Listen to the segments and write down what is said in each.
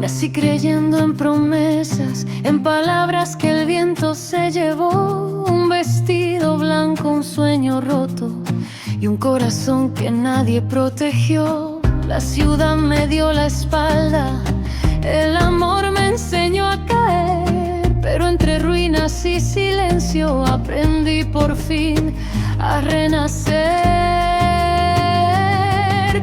Nací creyendo en promesas, en palabras que el viento se llevó. Un vestido blanco, un sueño roto y un corazón que nadie protegió. La ciudad me dio la espalda, el amor me enseñó a caer, pero entre ruinas y silencio aprendí por fin a renacer.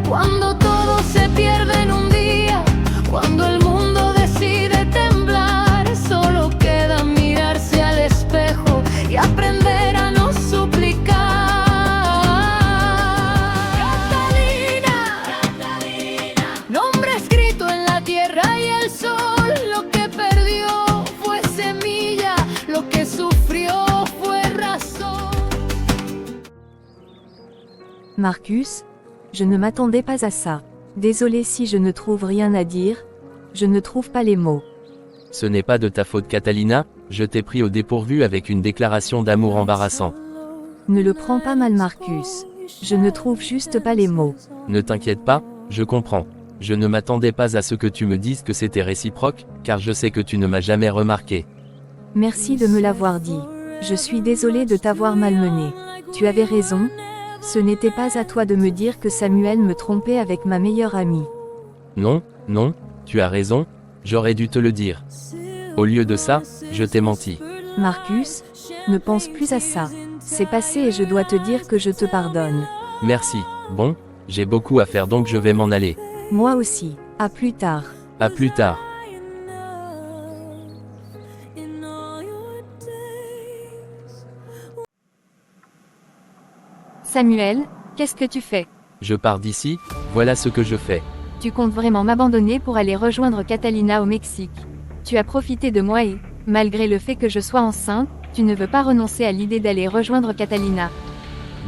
Cuando todo se pierde en un día, cuando el mundo decide temblar, solo queda mirarse al espejo y aprender a no suplicar. Catalina, nombre escrito en la tierra y el sol. Lo que perdió fue semilla, lo que sufrió fue razón. Marcus, je ne m'attendais pas à ça. Désolé si je ne trouve rien à dire, je ne trouve pas les mots. Ce n'est pas de ta faute Catalina, je t'ai pris au dépourvu avec une déclaration d'amour embarrassant. Ne le prends pas mal Marcus, je ne trouve juste pas les mots. Ne t'inquiète pas, je comprends. Je ne m'attendais pas à ce que tu me dises que c'était réciproque, car je sais que tu ne m'as jamais remarqué. Merci de me l'avoir dit. Je suis désolée de t'avoir malmené. Tu avais raison. Ce n'était pas à toi de me dire que Samuel me trompait avec ma meilleure amie. Non, non, tu as raison, j'aurais dû te le dire. Au lieu de ça, je t'ai menti. Marcus, ne pense plus à ça. C'est passé et je dois te dire que je te pardonne. Merci, bon, j'ai beaucoup à faire donc je vais m'en aller. Moi aussi. À plus tard. À plus tard. Samuel, qu'est-ce que tu fais? Je pars d'ici, voilà ce que je fais. Tu comptes vraiment m'abandonner pour aller rejoindre Catalina au Mexique. Tu as profité de moi et, malgré le fait que je sois enceinte, tu ne veux pas renoncer à l'idée d'aller rejoindre Catalina.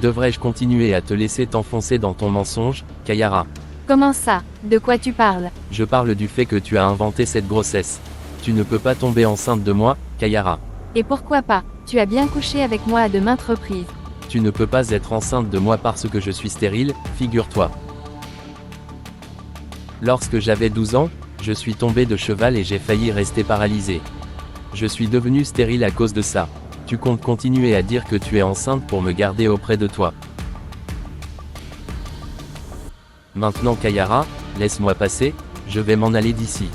Devrais-je continuer à te laisser t'enfoncer dans ton mensonge, Kayara? Comment ça? De quoi tu parles? Je parle du fait que tu as inventé cette grossesse. Tu ne peux pas tomber enceinte de moi, Kayara. Et pourquoi pas? Tu as bien couché avec moi à de maintes reprises. Tu ne peux pas être enceinte de moi parce que je suis stérile, figure-toi. Lorsque j'avais 12 ans, je suis tombé de cheval et j'ai failli rester paralysé. Je suis devenu stérile à cause de ça. Tu comptes continuer à dire que tu es enceinte pour me garder auprès de toi. Maintenant Kayara, laisse-moi passer, je vais m'en aller d'ici.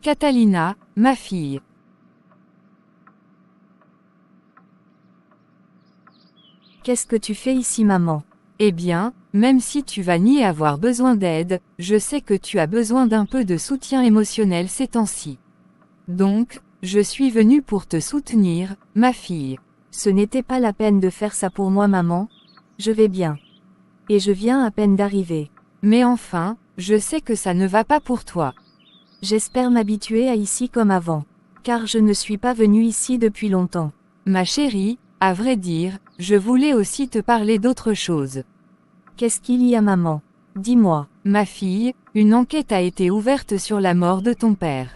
Catalina, ma fille. Qu'est-ce que tu fais ici maman? Eh bien, même si tu vas ni avoir besoin d'aide, je sais que tu as besoin d'un peu de soutien émotionnel ces temps-ci. Donc, je suis venue pour te soutenir, ma fille. Ce n'était pas la peine de faire ça pour moi maman. Je vais bien. Et je viens à peine d'arriver. Mais enfin, je sais que ça ne va pas pour toi. J'espère m'habituer à ici comme avant. Car je ne suis pas venue ici depuis longtemps. Ma chérie, à vrai dire, je voulais aussi te parler d'autre chose. Qu'est-ce qu'il y a maman? Dis-moi. Ma fille, une enquête a été ouverte sur la mort de ton père.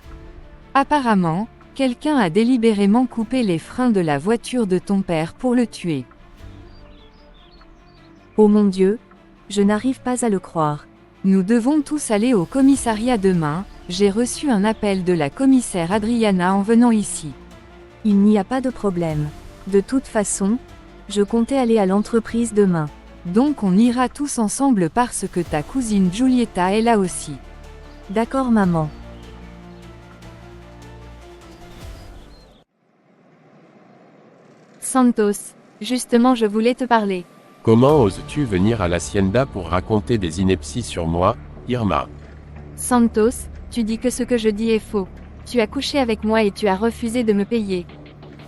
Apparemment, quelqu'un a délibérément coupé les freins de la voiture de ton père pour le tuer. Oh mon Dieu, je n'arrive pas à le croire. Nous devons tous aller au commissariat demain, j'ai reçu un appel de la commissaire Adriana en venant ici. Il n'y a pas de problème. De toute façon, je comptais aller à l'entreprise demain. Donc on ira tous ensemble parce que ta cousine Giulietta est là aussi. D'accord maman. Santos, justement je voulais te parler. Comment oses-tu venir à l'hacienda pour raconter des inepties sur moi, Irma? Santos, tu dis que ce que je dis est faux. Tu as couché avec moi et tu as refusé de me payer.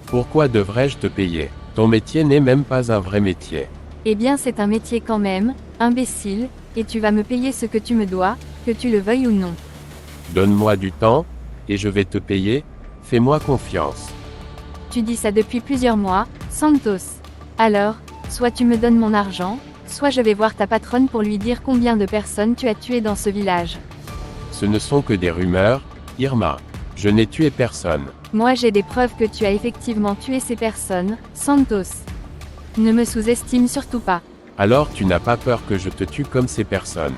Pourquoi devrais-je te payer? Ton métier n'est même pas un vrai métier. Eh bien c'est un métier quand même, imbécile, et tu vas me payer ce que tu me dois, que tu le veuilles ou non. Donne-moi du temps, et je vais te payer, fais-moi confiance. Tu dis ça depuis plusieurs mois, Santos. Alors, soit tu me donnes mon argent, soit je vais voir ta patronne pour lui dire combien de personnes tu as tuées dans ce village. Ce ne sont que des rumeurs, Irma. Je n'ai tué personne. Moi j'ai des preuves que tu as effectivement tué ces personnes, Santos. Ne me sous-estime surtout pas. Alors tu n'as pas peur que je te tue comme ces personnes.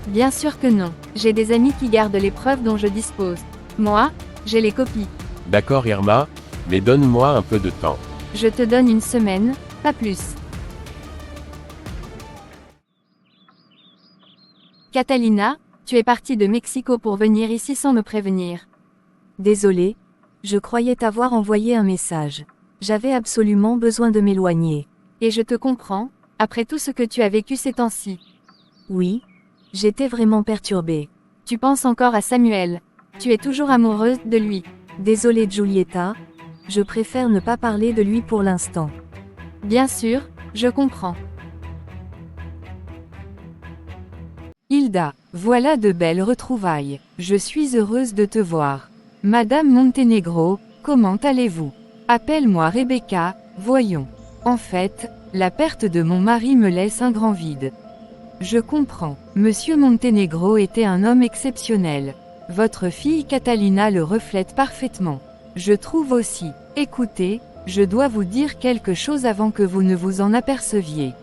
Bien sûr que non. J'ai des amis qui gardent les preuves dont je dispose. Moi, j'ai les copies. D'accord Irma, mais donne-moi un peu de temps. Je te donne une semaine, pas plus. Catalina, tu es partie de Mexico pour venir ici sans me prévenir. Désolé, je croyais t'avoir envoyé un message. J'avais absolument besoin de m'éloigner. Et je te comprends, après tout ce que tu as vécu ces temps-ci. Oui, j'étais vraiment perturbée. Tu penses encore à Samuel. Tu es toujours amoureuse de lui. Désolée Giulietta, je préfère ne pas parler de lui pour l'instant. Bien sûr, je comprends. Hilda, voilà de belles retrouvailles. Je suis heureuse de te voir. Madame Montenegro, comment allez-vous? Appelle-moi Rebecca, voyons. En fait, la perte de mon mari me laisse un grand vide. Je comprends. Monsieur Montenegro était un homme exceptionnel. Votre fille Catalina le reflète parfaitement. Je trouve aussi. Écoutez, je dois vous dire quelque chose avant que vous ne vous en aperceviez.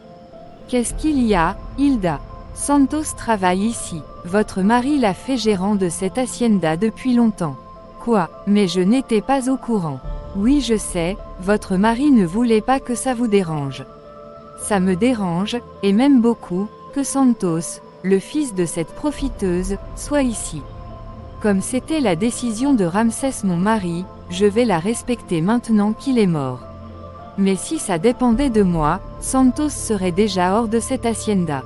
Qu'est-ce qu'il y a, Hilda? Santos travaille ici. Votre mari l'a fait gérant de cette hacienda depuis longtemps. Quoi? Mais je n'étais pas au courant. Oui, je sais, votre mari ne voulait pas que ça vous dérange. Ça me dérange, et même beaucoup, que Santos, le fils de cette profiteuse, soit ici. Comme c'était la décision de Ramsès mon mari, je vais la respecter maintenant qu'il est mort. Mais si ça dépendait de moi, Santos serait déjà hors de cette hacienda.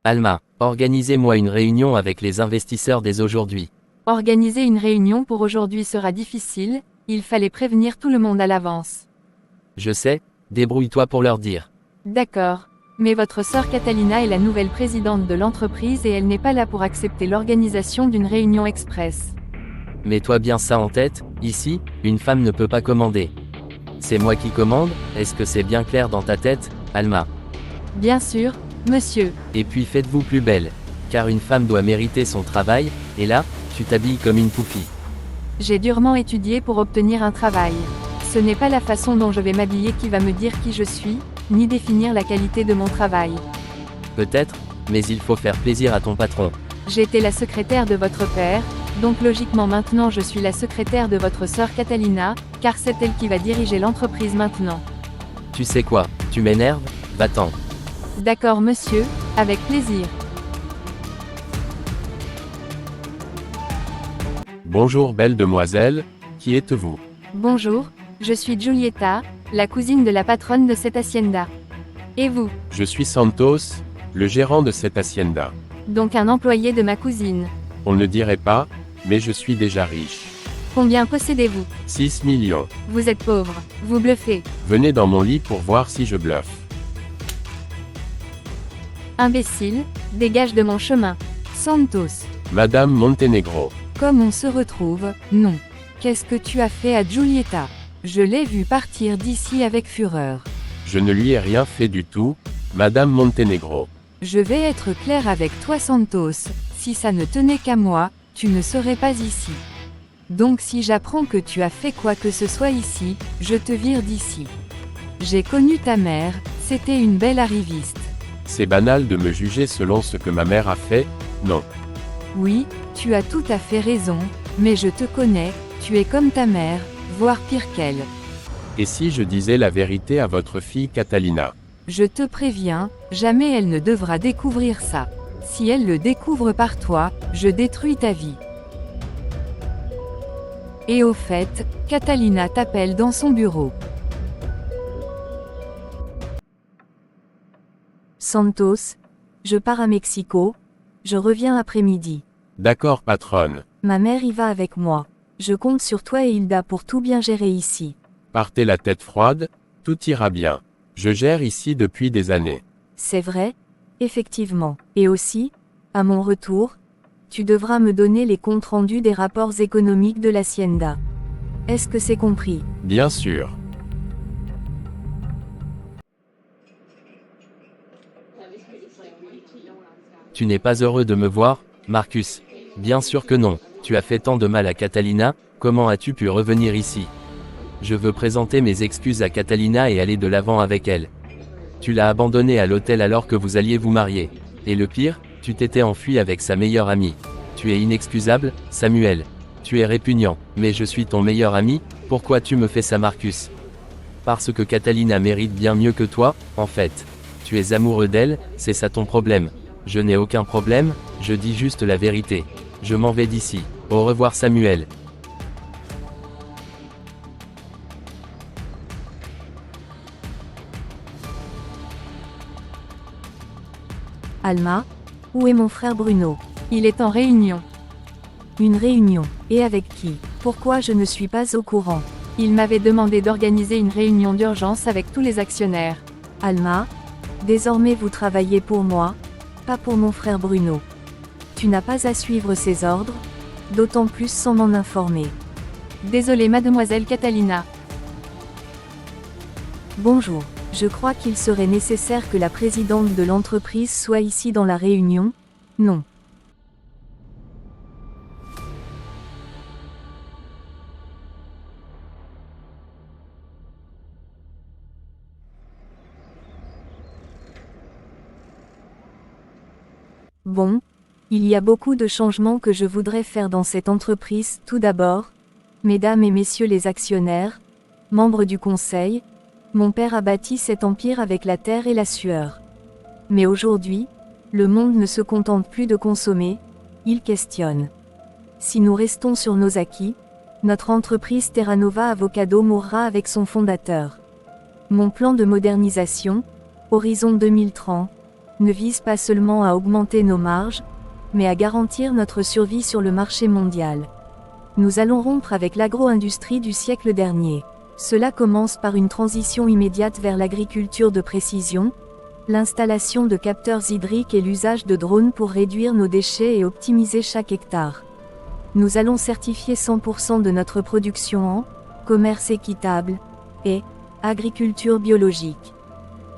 Alma, organisez-moi une réunion avec les investisseurs dès aujourd'hui. Organiser une réunion pour aujourd'hui sera difficile, il fallait prévenir tout le monde à l'avance. Je sais, débrouille-toi pour leur dire. D'accord. Mais votre sœur Catalina est la nouvelle présidente de l'entreprise et elle n'est pas là pour accepter l'organisation d'une réunion express. Mets-toi bien ça en tête, ici, une femme ne peut pas commander. C'est moi qui commande, est-ce que c'est bien clair dans ta tête, Alma? Bien sûr, monsieur. Et puis faites-vous plus belle. Car une femme doit mériter son travail, et là, tu t'habilles comme une poupie. J'ai durement étudié pour obtenir un travail. Ce n'est pas la façon dont je vais m'habiller qui va me dire qui je suis, ni définir la qualité de mon travail. Peut-être, mais il faut faire plaisir à ton patron. J'étais la secrétaire de votre père, donc logiquement maintenant je suis la secrétaire de votre sœur Catalina, car c'est elle qui va diriger l'entreprise maintenant. Tu sais quoi, tu m'énerves, va-t'en. D'accord monsieur, avec plaisir. Bonjour belle demoiselle, qui êtes-vous? Bonjour, je suis Giulietta, la cousine de la patronne de cette hacienda. Et vous? Je suis Santos, le gérant de cette hacienda. Donc un employé de ma cousine. On ne dirait pas, mais je suis déjà riche. Combien possédez-vous? 6 millions. Vous êtes pauvre, vous bluffez. Venez dans mon lit pour voir si je bluffe. Imbécile, dégage de mon chemin. Santos, Madame Montenegro. comme on se retrouve, non. Qu'est-ce que tu as fait à Giulietta? Je l'ai vue partir d'ici avec fureur. Je ne lui ai rien fait du tout, Madame Montenegro. Je vais être clair avec toi Santos, si ça ne tenait qu'à moi, tu ne serais pas ici. Donc si j'apprends que tu as fait quoi que ce soit ici, je te vire d'ici. J'ai connu ta mère, c'était une belle arriviste. C'est banal de me juger selon ce que ma mère a fait, non. Oui, tu as tout à fait raison, mais je te connais, tu es comme ta mère, voire pire qu'elle. Et si je disais la vérité à votre fille Catalina? Je te préviens, jamais elle ne devra découvrir ça. Si elle le découvre par toi, je détruis ta vie. Et au fait, Catalina t'appelle dans son bureau. Santos, je pars à Mexico, je reviens après-midi. D'accord patronne. Ma mère y va avec moi. Je compte sur toi et Hilda pour tout bien gérer ici. Partez la tête froide, Tout ira bien. Je gère ici depuis des années. C'est vrai? Effectivement. Et aussi, à mon retour, tu devras me donner les comptes rendus des rapports économiques de l'Hacienda. Est-ce que c'est compris? Bien sûr. Tu n'es pas heureux de me voir, Marcus? Bien sûr que non. Tu as fait tant de mal à Catalina, comment as-tu pu revenir ici? Je veux présenter mes excuses à Catalina et aller de l'avant avec elle. Tu l'as abandonnée à l'hôtel alors que vous alliez vous marier. Et le pire, tu t'étais enfui avec sa meilleure amie. Tu es inexcusable, Samuel. Tu es répugnant, mais je suis ton meilleur ami, pourquoi tu me fais ça, Marcus? Parce que Catalina mérite bien mieux que toi, en fait. Tu es amoureux d'elle, c'est ça ton problème. Je n'ai aucun problème, je dis juste la vérité. Je m'en vais d'ici. Au revoir, Samuel. Alma, où est mon frère Bruno? Il est en réunion. Une réunion. Et avec qui? Pourquoi je ne suis pas au courant? Il m'avait demandé d'organiser une réunion d'urgence avec tous les actionnaires. Alma, désormais vous travaillez pour moi, pas pour mon frère Bruno. Tu n'as pas à suivre ses ordres, d'autant plus sans m'en informer. Désolée, mademoiselle Catalina. Bonjour. Je crois qu'il serait nécessaire que la présidente de l'entreprise soit ici dans la réunion, non? Bon, il y a beaucoup de changements que je voudrais faire dans cette entreprise. Tout d'abord, mesdames et messieurs les actionnaires, membres du conseil, mon père a bâti cet empire avec la terre et la sueur. Mais aujourd'hui, le monde ne se contente plus de consommer, il questionne. Si nous restons sur nos acquis, notre entreprise Terra Nova Avocado mourra avec son fondateur. Mon plan de modernisation, Horizon 2030, ne vise pas seulement à augmenter nos marges, mais à garantir notre survie sur le marché mondial. Nous allons rompre avec l'agro-industrie du siècle dernier. Cela commence par une transition immédiate vers l'agriculture de précision, l'installation de capteurs hydriques et l'usage de drones pour réduire nos déchets et optimiser chaque hectare. Nous allons certifier 100% de notre production en commerce équitable et agriculture biologique.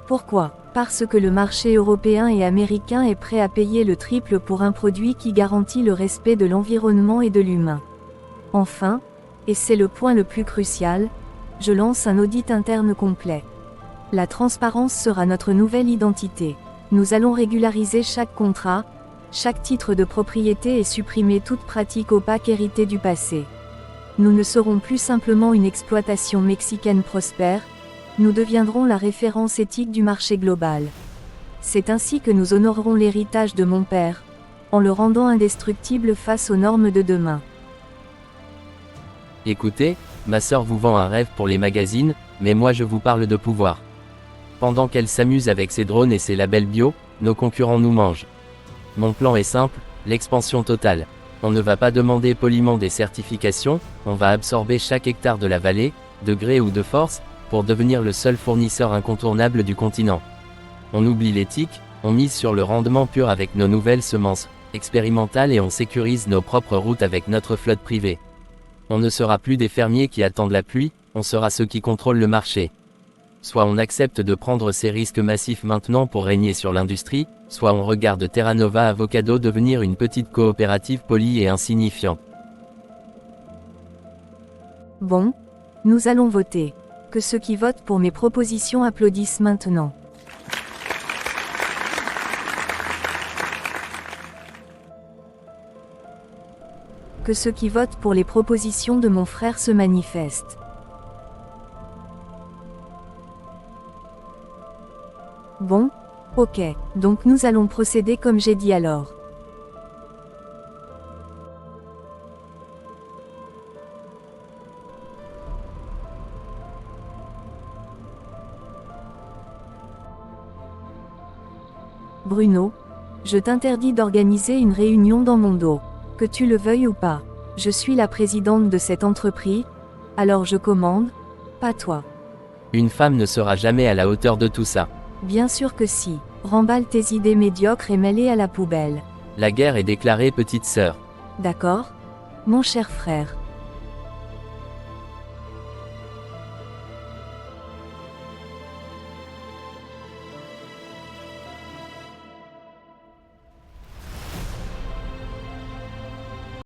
Pourquoi? Parce que le marché européen et américain est prêt à payer le triple pour un produit qui garantit le respect de l'environnement et de l'humain. Enfin, et c'est le point le plus crucial, je lance un audit interne complet. La transparence sera notre nouvelle identité. Nous allons régulariser chaque contrat, chaque titre de propriété et supprimer toute pratique opaque héritée du passé. Nous ne serons plus simplement une exploitation mexicaine prospère, nous deviendrons la référence éthique du marché global. C'est ainsi que nous honorerons l'héritage de mon père, en le rendant indestructible face aux normes de demain. Écoutez, ma sœur vous vend un rêve pour les magazines, mais moi je vous parle de pouvoir. Pendant qu'elle s'amuse avec ses drones et ses labels bio, nos concurrents nous mangent. Mon plan est simple, l'expansion totale. On ne va pas demander poliment des certifications, on va absorber chaque hectare de la vallée, de gré ou de force, pour devenir le seul fournisseur incontournable du continent. On oublie l'éthique, on mise sur le rendement pur avec nos nouvelles semences expérimentales et on sécurise nos propres routes avec notre flotte privée. On ne sera plus des fermiers qui attendent la pluie, on sera ceux qui contrôlent le marché. Soit on accepte de prendre ces risques massifs maintenant pour régner sur l'industrie, soit on regarde Terra Nova Avocado devenir une petite coopérative polie et insignifiante. Bon, nous allons voter. Que ceux qui votent pour mes propositions applaudissent maintenant. Que ceux qui votent pour les propositions de mon frère se manifestent. Bon, ok, donc nous allons procéder comme j'ai dit alors. Bruno, je t'interdis d'organiser une réunion dans mon dos. Que tu le veuilles ou pas. Je suis la présidente de cette entreprise, alors je commande, pas toi. Une femme ne sera jamais à la hauteur de tout ça. Bien sûr que si. Remballe tes idées médiocres et mets-les à la poubelle. La guerre est déclarée, petite sœur. D'accord? Mon cher frère.